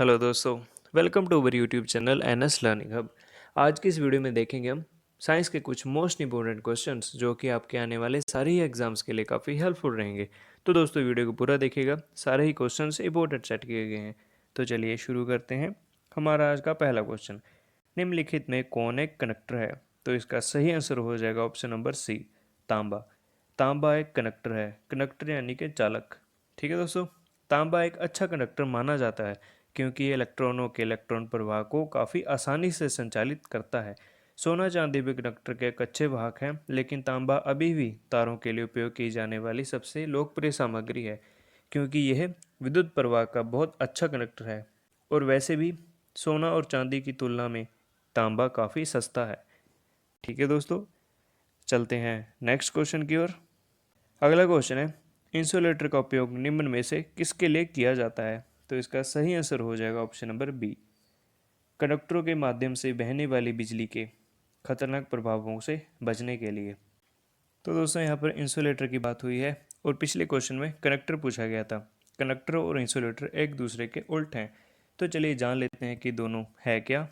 Hello दोस्तों, welcome to our YouTube channel NS learning hub. आज की इस वीडियो में देखेंगे हम साइंस के कुछ मोस्ट इंपॉर्टेंट क्वेश्चंस जो कि आपके आने वाले सारे ही एग्जाम्स के लिए काफ़ी हेल्पफुल रहेंगे। तो दोस्तों वीडियो को पूरा देखिएगा, सारे ही क्वेश्चंस इंपॉर्टेंट सेट किए गए हैं। तो चलिए शुरू करते हैं। हमारा आज का पहला क्वेश्चन, निम्नलिखित में कौन एक कंडक्टर है? तो इसका सही आंसर हो जाएगा ऑप्शन नंबर सी, तांबा। तांबा एक कंडक्टर है, कंडक्टर यानी कि चालक। ठीक है दोस्तों, तांबा एक अच्छा कंडक्टर माना जाता है क्योंकि ये इलेक्ट्रॉनों के इलेक्ट्रॉन प्रवाह को काफ़ी आसानी से संचालित करता है। सोना चांदी भी कंडक्टर के एक अच्छे वाहक हैं, लेकिन तांबा अभी भी तारों के लिए उपयोग की जाने वाली सबसे लोकप्रिय सामग्री है क्योंकि यह विद्युत प्रवाह का बहुत अच्छा कंडक्टर है। और वैसे भी सोना और चांदी की तुलना में तांबा काफ़ी सस्ता है। ठीक है दोस्तों, चलते हैं नेक्स्ट क्वेश्चन की ओर। अगला क्वेश्चन है, इंसुलेटर का उपयोग निम्न में से किसके लिए किया जाता है? तो इसका सही आंसर हो जाएगा ऑप्शन नंबर बी, कंडक्टरों के माध्यम से बहने वाली बिजली के खतरनाक प्रभावों से बचने के लिए। तो दोस्तों यहाँ पर इंसुलेटर की बात हुई है और पिछले क्वेश्चन में कंडक्टर पूछा गया था। कंडक्टर और इंसुलेटर एक दूसरे के उल्ट हैं। तो चलिए जान लेते हैं कि दोनों है क्या।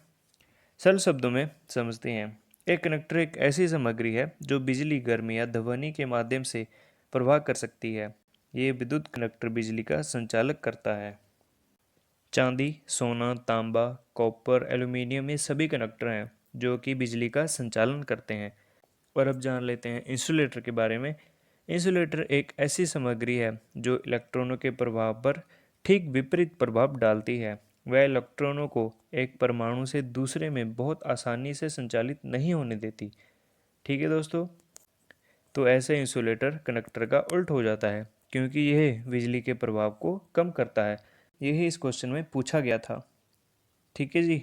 सरल शब्दों में समझते हैं। एक कंडक्टर एक ऐसी सामग्री है जो बिजली, गर्मी या ध्वनि के माध्यम से प्रवाह कर सकती है। ये विद्युत कंडक्टर बिजली का संचालक करता है। चांदी, सोना, तांबा, कॉपर, एल्यूमीनियम ये सभी कंडक्टर हैं जो कि बिजली का संचालन करते हैं। और अब जान लेते हैं इंसुलेटर के बारे में। इंसुलेटर एक ऐसी सामग्री है जो इलेक्ट्रॉनों के प्रभाव पर ठीक विपरीत प्रभाव डालती है। वह इलेक्ट्रॉनों को एक परमाणु से दूसरे में बहुत आसानी से संचालित नहीं होने देती। ठीक है दोस्तों, तो ऐसे इंसुलेटर कंडक्टर का उल्ट हो जाता है क्योंकि यह बिजली के प्रभाव को कम करता है। यही इस क्वेश्चन में पूछा गया था। ठीक है जी,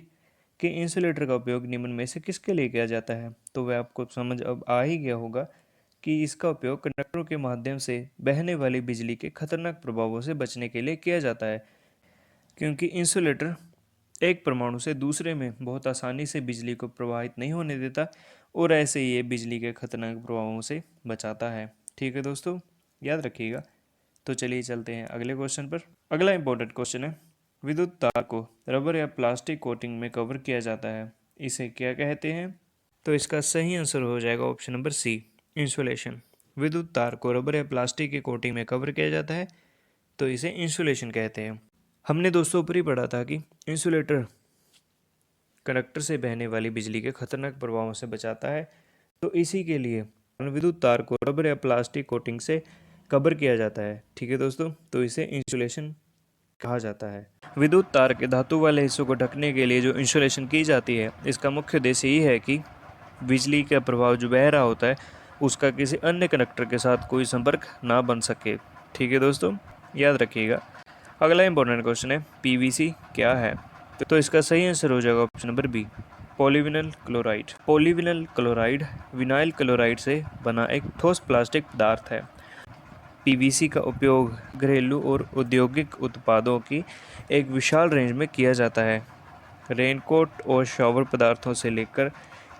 कि इंसुलेटर का उपयोग निम्न में से किसके लिए किया जाता है? तो वह आपको समझ अब आ ही गया होगा कि इसका उपयोग कंडक्टरों के माध्यम से बहने वाली बिजली के खतरनाक प्रभावों से बचने के लिए किया जाता है क्योंकि इंसुलेटर एक परमाणु से दूसरे में बहुत आसानी से बिजली को प्रवाहित नहीं होने देता और ऐसे ही ये बिजली के खतरनाक प्रभावों से बचाता है। ठीक है दोस्तों, याद रखिएगा। तो चलिए चलते हैं अगले क्वेश्चन पर। अगला इंपॉर्टेंट क्वेश्चन है, विद्युत तार को रबर या प्लास्टिक कोटिंग में कवर किया जाता है, इसे क्या कहते हैं? तो इसका सही आंसर हो जाएगा ऑप्शन नंबर सी, इंसुलेशन। विद्युत तार को रबर या प्लास्टिक की कोटिंग में कवर किया जाता है तो इसे इंसुलेशन कहते हैं। हमने दोस्तों ऊपर ही पढ़ा था कि इंसुलेटर कंडक्टर से बहने वाली बिजली के खतरनाक प्रभावों से बचाता है, तो इसी के लिए विद्युत तार को रबर या प्लास्टिक कोटिंग से कवर किया जाता है। ठीक है दोस्तों, तो इसे इंसुलेशन कहा जाता है। विद्युत तार के धातु वाले हिस्सों को ढकने के लिए जो इंसुलेशन की जाती है, इसका मुख्य उद्देश्य यही है कि बिजली का प्रभाव जो बह रहा होता है उसका किसी अन्य कंडक्टर के साथ कोई संपर्क ना बन सके। ठीक है दोस्तों, याद रखिएगा। अगला इंपॉर्टेंट क्वेश्चन है, पीवीसी क्या है? तो इसका सही आंसर हो जाएगा option number B, polyvinyl chloride. Polyvinyl chloride vinyl chloride से बना एक ठोस प्लास्टिक पदार्थ है। पीवीसी का उपयोग घरेलू और औद्योगिक उत्पादों की एक विशाल रेंज में किया जाता है। रेनकोट और शावर पदार्थों से लेकर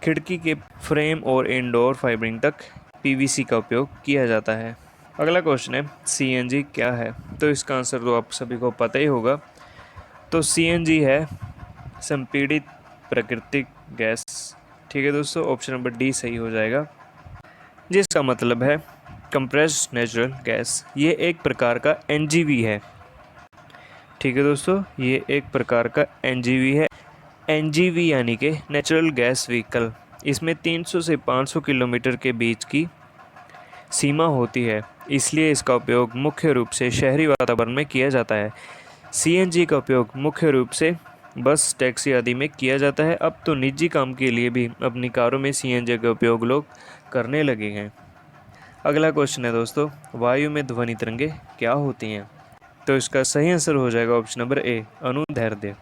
खिड़की के फ्रेम और इंडोर फाइबरिंग तक पीवीसी का उपयोग किया जाता है। अगला क्वेश्चन है, सीएनजी क्या है? तो इसका आंसर तो आप सभी को पता ही होगा। तो सीएनजी है संपीड़ित प्राकृतिक गैस। ठीक है दोस्तों, ऑप्शन नंबर डी सही हो जाएगा, जिसका मतलब है कंप्रेस्ड नेचुरल गैस। ये एक प्रकार का एनजीवी है। ठीक है दोस्तों, ये एक प्रकार का एनजीवी है। एनजीवी यानी कि नेचुरल गैस व्हीकल। इसमें 300 से 500 किलोमीटर के बीच की सीमा होती है, इसलिए इसका उपयोग मुख्य रूप से शहरी वातावरण में किया जाता है। सीएनजी का उपयोग मुख्य रूप से बस, टैक्सी आदि में किया जाता है। अब तो निजी काम के लिए भी अपनी कारों में सीएनजी का उपयोग लोग करने लगे हैं। अगला क्वेश्चन है दोस्तों, वायु में ध्वनि तरंगे क्या होती हैं? तो इसका सही आंसर हो जाएगा ऑप्शन नंबर ए, अनुदैर्ध्य।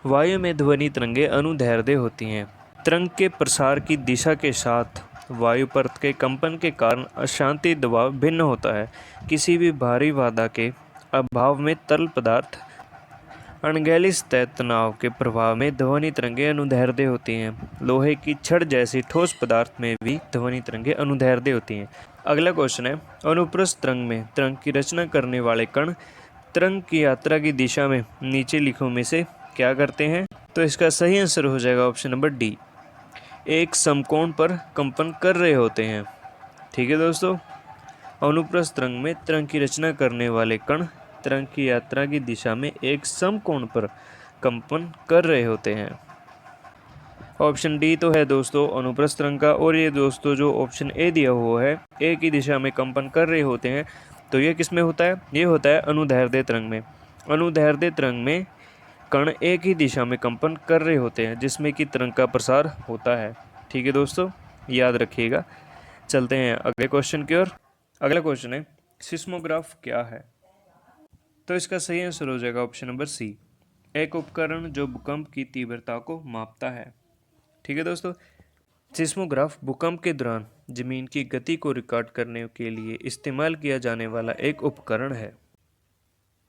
वायु में ध्वनि तरंगे अनुदैर्ध्य होती हैं। तरंग के प्रसार की दिशा के साथ वायु परत के कंपन के कारण अशांति दबाव भिन्न होता है। किसी भी भारी बाधा के अभाव में तरल पदार्थ अणगैली सतह तनाव के प्रभाव में ध्वनि तरंगे अनुदैर्ध्य होती हैं। लोहे की छड़ जैसी ठोस पदार्थ में भी ध्वनि तरंगे अनुदैर्ध्य होती हैं। अगला क्वेश्चन है, अनुप्रस्थ तरंग में तरंग की रचना करने वाले कण तरंग की यात्रा की दिशा में नीचे लिखों में से क्या करते हैं? तो इसका सही आंसर हो जाएगा ऑप्शन नंबर डी, एक समकोण पर कंपन कर रहे होते हैं। ठीक है दोस्तों, अनुप्रस्थ तरंग में तरंग की रचना करने वाले कण तरंग की यात्रा की दिशा में एक समकोण पर कंपन कर रहे होते हैं। ऑप्शन डी तो है दोस्तों अनुप्रस्थ तरंग का, और ये दोस्तों जो ऑप्शन ए दिया हुआ है एक ही दिशा में कंपन कर रहे होते हैं, तो ये किस में होता है? ये होता है अनुदैर्ध्य तरंग में। अनुदैर्ध्य तरंग में कण एक ही दिशा में कंपन कर रहे होते हैं जिसमें कि तरंग का प्रसार होता है। ठीक है दोस्तों, याद रखिएगा। चलते हैं अगले क्वेश्चन की ओर। अगला क्वेश्चन है सिस्मोग्राफ क्या है? तो इसका सही आंसर हो जाएगा ऑप्शन नंबर सी, एक उपकरण जो भूकंप की तीव्रता को मापता है। ठीक है दोस्तों, सिस्मोग्राफ भूकंप के दौरान जमीन की गति को रिकॉर्ड करने के लिए इस्तेमाल किया जाने वाला एक उपकरण है।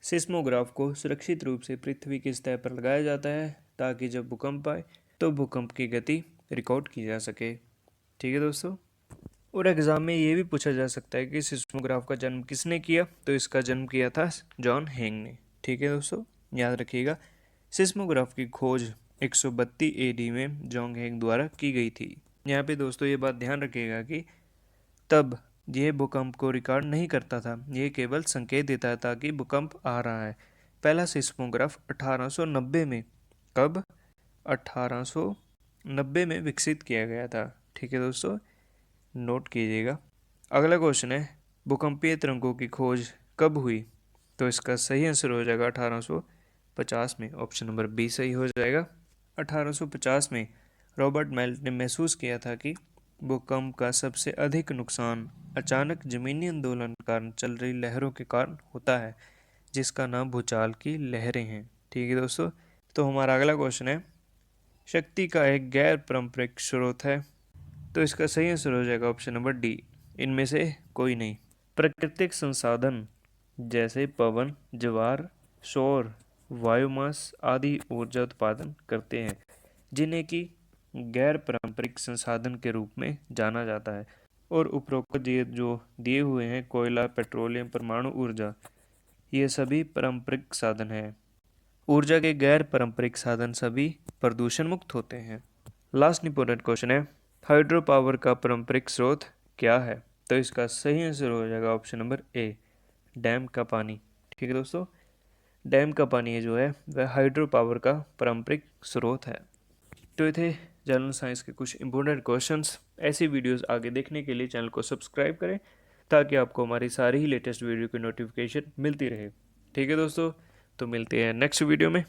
सिस्मोग्राफ को सुरक्षित रूप से पृथ्वी की सतह पर लगाया जाता है ताकि जब भूकंप आए तो भूकंप की गति रिकॉर्ड की जा सके। ठीक है दोस्तों, और एग्जाम में ये भी पूछा जा सकता है कि सिस्मोग्राफ का जन्म किसने किया? तो इसका जन्म किया था जॉन हेंग ने। ठीक है दोस्तों, याद रखिएगा। सिस्मोग्राफ की खोज 132 एडी में जॉन हेंग द्वारा की गई थी। यहाँ पे दोस्तों ये बात ध्यान रखिएगा कि तब यह भूकंप को रिकॉर्ड नहीं करता था, यह केवल संकेत देता था कि भूकंप आ रहा है। पहला सिस्मोग्राफ 1890 में, कब? 1890 में विकसित किया गया था। ठीक है दोस्तों, नोट कीजिएगा। अगला क्वेश्चन है भूकंपीय तरंगों की खोज कब हुई? तो इसका सही आंसर हो जाएगा 1850 में। ऑप्शन नंबर बी सही हो जाएगा। 1850 में रॉबर्ट मेल्ट ने महसूस किया था कि भूकंप का सबसे अधिक नुकसान अचानक जमीनी आंदोलन के कारण चल रही लहरों के कारण होता है, जिसका नाम भूचाल की लहरें हैं। ठीक है दोस्तों, तो हमारा अगला क्वेश्चन है शक्ति का एक गैर पारंपरिक स्रोत है। तो इसका सही आंसर हो जाएगा ऑप्शन नंबर डी, इनमें से कोई नहीं। प्राकृतिक संसाधन जैसे पवन, ज्वार, सौर, बायोमास आदि ऊर्जा उत्पादन करते हैं, जिन्हें कि गैर पारंपरिक संसाधन के रूप में जाना जाता है। और उपरोक्त ये जो दिए हुए हैं कोयला, पेट्रोलियम, परमाणु ऊर्जा, ये सभी पारंपरिक साधन हैं। ऊर्जा के गैर पारंपरिक साधन सभी प्रदूषण मुक्त होते हैं। लास्ट इंपॉर्टेंट क्वेश्चन है हाइड्रो पावर का पारंपरिक स्रोत क्या है? तो इसका सही आंसर हो जाएगा ऑप्शन नंबर ए, डैम का पानी। ठीक है दोस्तों, डैम का पानी जो है वह हाइड्रो पावर का पारंपरिक स्रोत है। तो ये थे जनरल साइंस के कुछ इंपॉर्टेंट क्वेश्चंस। ऐसी वीडियोस आगे देखने के लिए चैनल को सब्सक्राइब करें ताकि आपको हमारी सारी ही लेटेस्ट वीडियो की नोटिफिकेशन मिलती रहे। ठीक है दोस्तों, तो मिलते हैं नेक्स्ट वीडियो में।